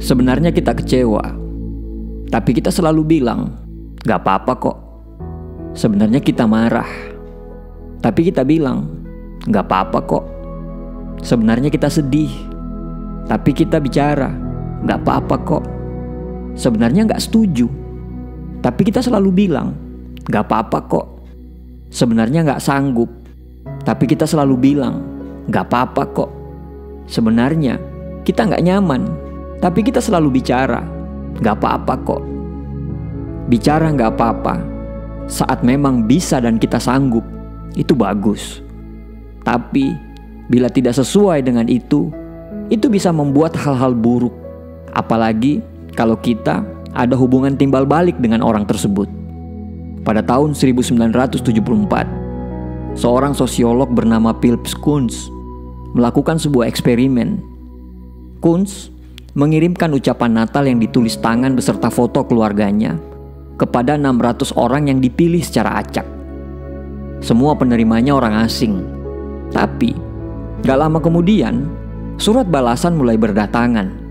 Sebenarnya kita kecewa, tapi kita selalu bilang, "Gak apa-apa kok." Sebenarnya kita marah, tapi kita bilang, "Gak apa-apa kok." Sebenarnya kita sedih, tapi kita bicara, "Gak apa-apa kok." Sebenarnya gak setuju, tapi kita selalu bilang, "Gak apa-apa kok." Sebenarnya gak sanggup, tapi kita selalu bilang, "Gak apa-apa kok." Sebenarnya kita gak nyaman, tapi kita selalu bicara, "Gak apa-apa kok." Bicara gak apa-apa saat memang bisa dan kita sanggup, itu bagus. Tapi bila tidak sesuai dengan itu bisa membuat hal-hal buruk. Apalagi kalau kita ada hubungan timbal balik dengan orang tersebut. Pada tahun 1974, seorang sosiolog bernama Philips Kunz melakukan sebuah eksperimen. Kunz mengirimkan ucapan Natal yang ditulis tangan beserta foto keluarganya kepada 600 orang yang dipilih secara acak. Semua penerimanya orang asing. Tapi gak lama kemudian surat balasan mulai berdatangan.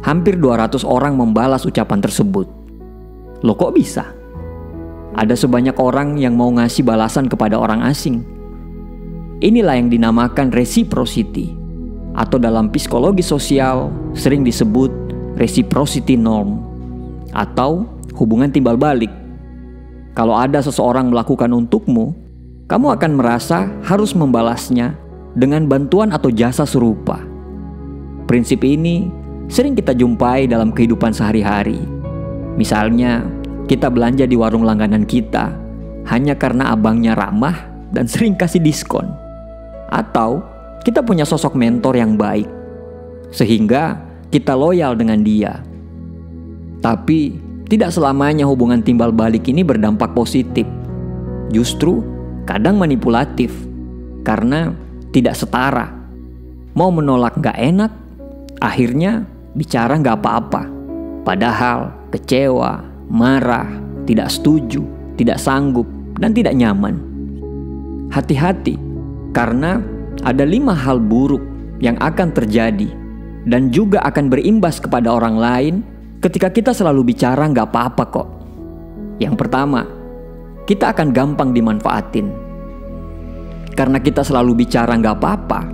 Hampir 200 orang membalas ucapan tersebut. Loh, kok bisa? Ada sebanyak orang yang mau ngasih balasan kepada orang asing. Inilah yang dinamakan reciprocity, atau dalam psikologi sosial sering disebut reciprocity norm, atau hubungan timbal balik. Kalau ada seseorang melakukan untukmu, kamu akan merasa harus membalasnya dengan bantuan atau jasa serupa. Prinsip ini sering kita jumpai dalam kehidupan sehari-hari. Misalnya, kita belanja di warung langganan kita hanya karena abangnya ramah dan sering kasih diskon. Atau kita punya sosok mentor yang baik, sehingga kita loyal dengan dia. Tapi tidak selamanya hubungan timbal balik ini berdampak positif. Justru kadang manipulatif, karena tidak setara. Mau menolak gak enak, akhirnya bicara gak apa-apa. Padahal kecewa, marah, tidak setuju, tidak sanggup, dan tidak nyaman. Hati-hati, karena ada 5 hal buruk yang akan terjadi dan juga akan berimbas kepada orang lain ketika kita selalu bicara gak apa-apa kok. Yang pertama, kita akan gampang dimanfaatin. Karena kita selalu bicara gak apa-apa,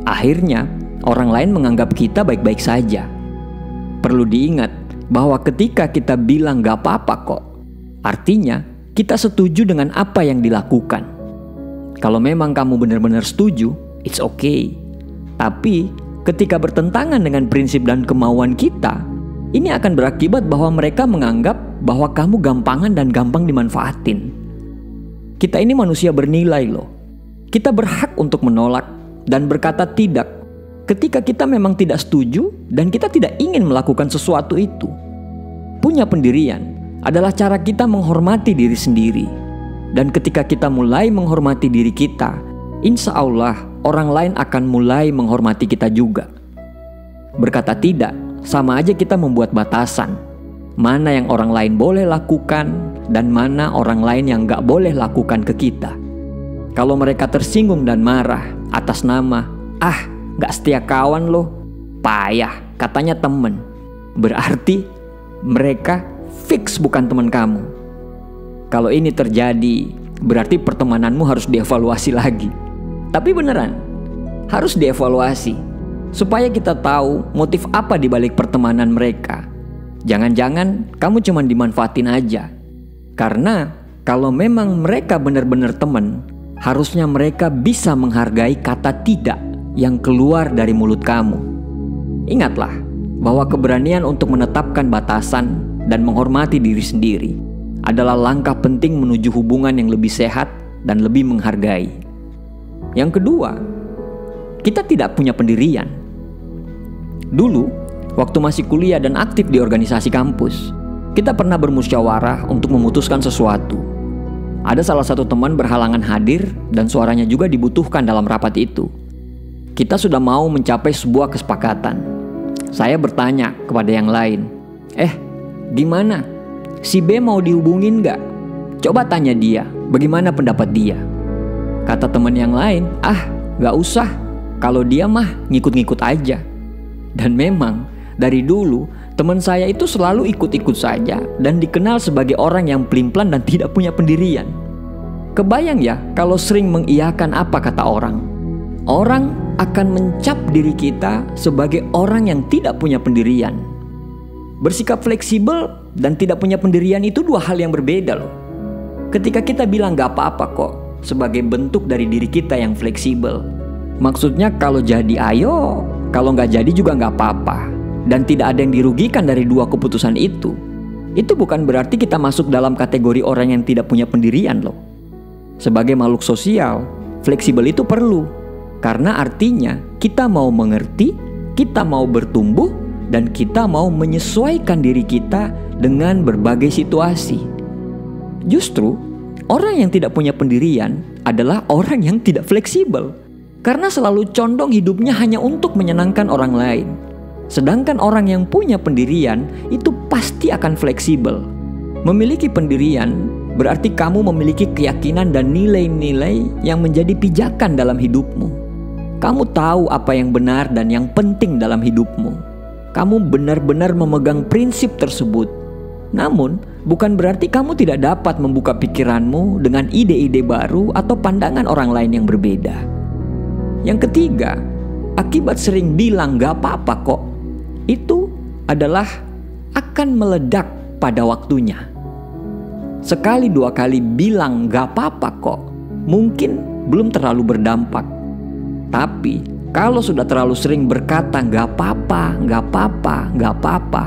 akhirnya orang lain menganggap kita baik-baik saja. Perlu diingat bahwa ketika kita bilang gak apa-apa kok, artinya kita setuju dengan apa yang dilakukan. Kalau memang kamu benar-benar setuju, it's okay. Tapi ketika bertentangan dengan prinsip dan kemauan kita, ini akan berakibat bahwa mereka menganggap bahwa kamu gampangan dan gampang dimanfaatin. Kita ini manusia bernilai loh. Kita berhak untuk menolak dan berkata tidak ketika kita memang tidak setuju dan kita tidak ingin melakukan sesuatu itu. Punya pendirian adalah cara kita menghormati diri sendiri. Dan ketika kita mulai menghormati diri kita, insya Allah orang lain akan mulai menghormati kita juga. Berkata tidak, sama aja kita membuat batasan. Mana yang orang lain boleh lakukan dan mana orang lain yang gak boleh lakukan ke kita. Kalau mereka tersinggung dan marah atas nama, gak setia kawan loh, payah, katanya temen, berarti mereka fix bukan teman kamu. Kalau ini terjadi, berarti pertemananmu harus dievaluasi lagi. Tapi beneran, harus dievaluasi supaya kita tahu motif apa di balik pertemanan mereka. Jangan-jangan kamu cuma dimanfaatin aja. Karena kalau memang mereka benar-benar teman, harusnya mereka bisa menghargai kata tidak yang keluar dari mulut kamu. Ingatlah bahwa keberanian untuk menetapkan batasan dan menghormati diri sendiri adalah langkah penting menuju hubungan yang lebih sehat dan lebih menghargai. Yang kedua, kita tidak punya pendirian. Dulu, waktu masih kuliah dan aktif di organisasi kampus, kita pernah bermusyawarah untuk memutuskan sesuatu. Ada salah satu teman berhalangan hadir dan suaranya juga dibutuhkan dalam rapat itu. Kita sudah mau mencapai sebuah kesepakatan. Saya bertanya kepada yang lain, gimana? Si B mau dihubungin gak? Coba tanya dia, bagaimana pendapat dia? Kata teman yang lain, gak usah. Kalau dia mah ngikut-ngikut aja. Dan memang Dari dulu, teman saya itu selalu ikut-ikut saja dan dikenal sebagai orang yang pelin-pelan dan tidak punya pendirian. Kebayang ya kalau sering mengiyakan apa kata orang. Orang akan mencap diri kita sebagai orang yang tidak punya pendirian. Bersikap fleksibel dan tidak punya pendirian itu dua hal yang berbeda loh. Ketika kita bilang gak apa-apa kok sebagai bentuk dari diri kita yang fleksibel, maksudnya kalau jadi ayo, kalau gak jadi juga gak apa-apa. Dan tidak ada yang dirugikan dari dua keputusan itu. Itu bukan berarti kita masuk dalam kategori orang yang tidak punya pendirian loh. Sebagai makhluk sosial, fleksibel itu perlu. Karena artinya kita mau mengerti, kita mau bertumbuh, dan kita mau menyesuaikan diri kita dengan berbagai situasi. Justru, orang yang tidak punya pendirian adalah orang yang tidak fleksibel. Karena selalu condong hidupnya hanya untuk menyenangkan orang lain. Sedangkan orang yang punya pendirian itu pasti akan fleksibel. Memiliki pendirian berarti kamu memiliki keyakinan dan nilai-nilai yang menjadi pijakan dalam hidupmu. Kamu tahu apa yang benar dan yang penting dalam hidupmu. Kamu benar-benar memegang prinsip tersebut. Namun, bukan berarti kamu tidak dapat membuka pikiranmu dengan ide-ide baru atau pandangan orang lain yang berbeda. Yang ketiga, akibat sering bilang gak apa-apa kok, itu adalah akan meledak pada waktunya. Sekali dua kali bilang gak apa-apa kok, mungkin belum terlalu berdampak. Tapi kalau sudah terlalu sering berkata gak apa-apa, gak apa-apa, gak apa-apa,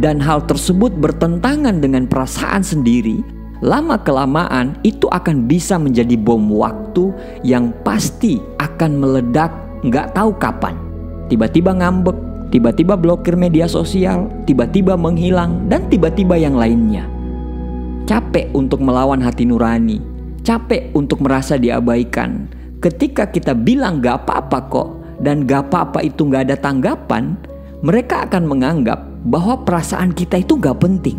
dan hal tersebut bertentangan dengan perasaan sendiri, lama-kelamaan itu akan bisa menjadi bom waktu yang pasti akan meledak gak tahu kapan. Tiba-tiba ngambek, tiba-tiba blokir media sosial, tiba-tiba menghilang, dan tiba-tiba yang lainnya. Capek untuk melawan hati nurani, capek untuk merasa diabaikan. Ketika kita bilang gak apa-apa kok, dan gak apa-apa itu gak ada tanggapan, mereka akan menganggap bahwa perasaan kita itu gak penting.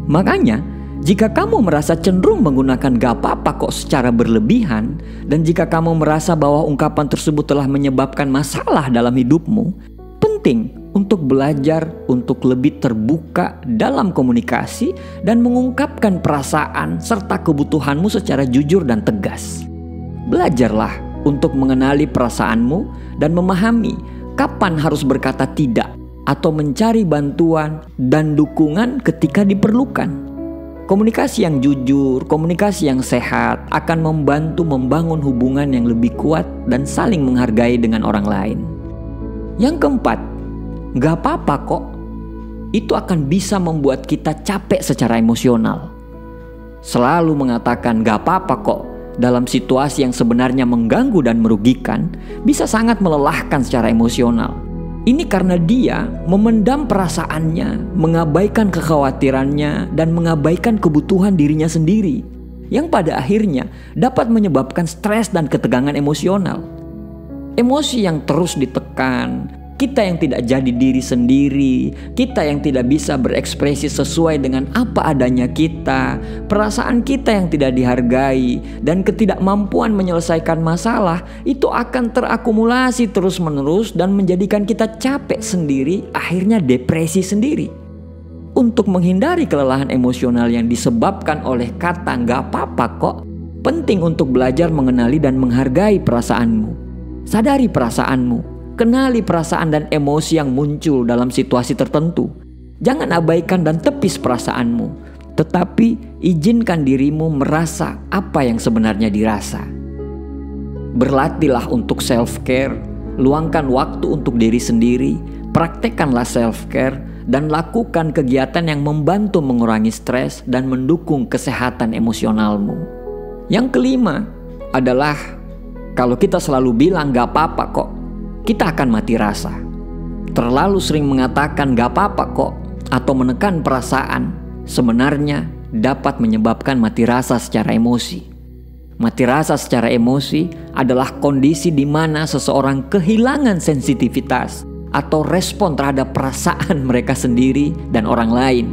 Makanya, jika kamu merasa cenderung menggunakan gak apa-apa kok secara berlebihan, dan jika kamu merasa bahwa ungkapan tersebut telah menyebabkan masalah dalam hidupmu, penting untuk belajar untuk lebih terbuka dalam komunikasi dan mengungkapkan perasaan serta kebutuhanmu secara jujur dan tegas. Belajarlah untuk mengenali perasaanmu dan memahami kapan harus berkata tidak atau mencari bantuan dan dukungan ketika diperlukan. Komunikasi yang jujur, komunikasi yang sehat akan membantu membangun hubungan yang lebih kuat dan saling menghargai dengan orang lain. Yang keempat, gak apa-apa kok, itu akan bisa membuat kita capek secara emosional. Selalu mengatakan gak apa-apa kok dalam situasi yang sebenarnya mengganggu dan merugikan bisa sangat melelahkan secara emosional. Ini karena dia memendam perasaannya, mengabaikan kekhawatirannya, dan mengabaikan kebutuhan dirinya sendiri, yang pada akhirnya dapat menyebabkan stres dan ketegangan emosional. Emosi yang terus ditekan, kita yang tidak jadi diri sendiri, kita yang tidak bisa berekspresi sesuai dengan apa adanya kita, perasaan kita yang tidak dihargai, dan ketidakmampuan menyelesaikan masalah itu akan terakumulasi terus-menerus dan menjadikan kita capek sendiri, akhirnya depresi sendiri. Untuk menghindari kelelahan emosional yang disebabkan oleh kata "gak apa-apa kok", penting untuk belajar mengenali dan menghargai perasaanmu. Sadari perasaanmu. Kenali perasaan dan emosi yang muncul dalam situasi tertentu. Jangan abaikan dan tepis perasaanmu, tetapi izinkan dirimu merasa apa yang sebenarnya dirasa. Berlatihlah untuk self-care, luangkan waktu untuk diri sendiri, praktekkanlah self-care, dan lakukan kegiatan yang membantu mengurangi stres dan mendukung kesehatan emosionalmu. Yang kelima adalah kalau kita selalu bilang gak apa-apa kok, kita akan mati rasa. Terlalu sering mengatakan gak apa-apa kok atau menekan perasaan sebenarnya dapat menyebabkan mati rasa secara emosi. Mati rasa secara emosi adalah kondisi di mana seseorang kehilangan sensitivitas atau respon terhadap perasaan mereka sendiri dan orang lain.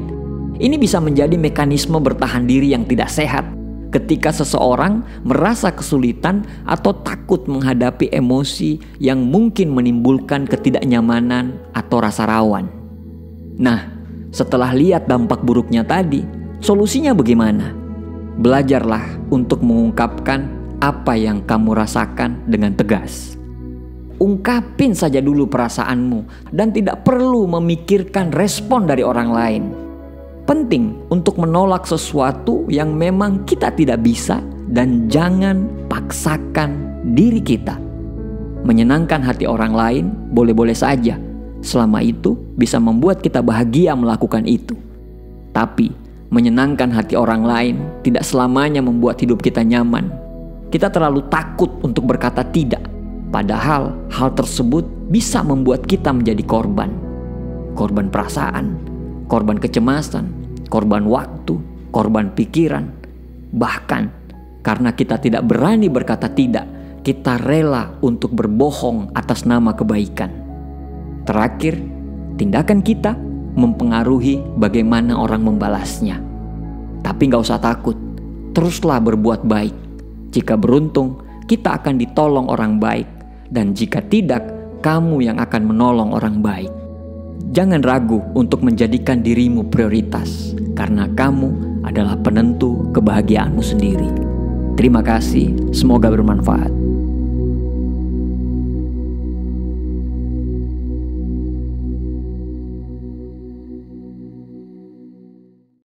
Ini bisa menjadi mekanisme bertahan diri yang tidak sehat ketika seseorang merasa kesulitan atau takut menghadapi emosi yang mungkin menimbulkan ketidaknyamanan atau rasa rawan. Nah, setelah lihat dampak buruknya tadi, solusinya bagaimana? Belajarlah untuk mengungkapkan apa yang kamu rasakan dengan tegas. Ungkapin saja dulu perasaanmu dan tidak perlu memikirkan respon dari orang lain. Penting untuk menolak sesuatu yang memang kita tidak bisa dan jangan paksakan diri kita. Menyenangkan hati orang lain boleh-boleh saja, selama itu bisa membuat kita bahagia melakukan itu. Tapi menyenangkan hati orang lain tidak selamanya membuat hidup kita nyaman. Kita terlalu takut untuk berkata tidak, padahal hal tersebut bisa membuat kita menjadi korban. Korban perasaan, korban kecemasan, korban waktu, korban pikiran. Bahkan karena kita tidak berani berkata tidak, kita rela untuk berbohong atas nama kebaikan. Terakhir, tindakan kita mempengaruhi bagaimana orang membalasnya. Tapi gak usah takut, teruslah berbuat baik. Jika beruntung, kita akan ditolong orang baik. Dan jika tidak, kamu yang akan menolong orang baik. Jangan ragu untuk menjadikan dirimu prioritas, karena kamu adalah penentu kebahagiaanmu sendiri. Terima kasih, semoga bermanfaat.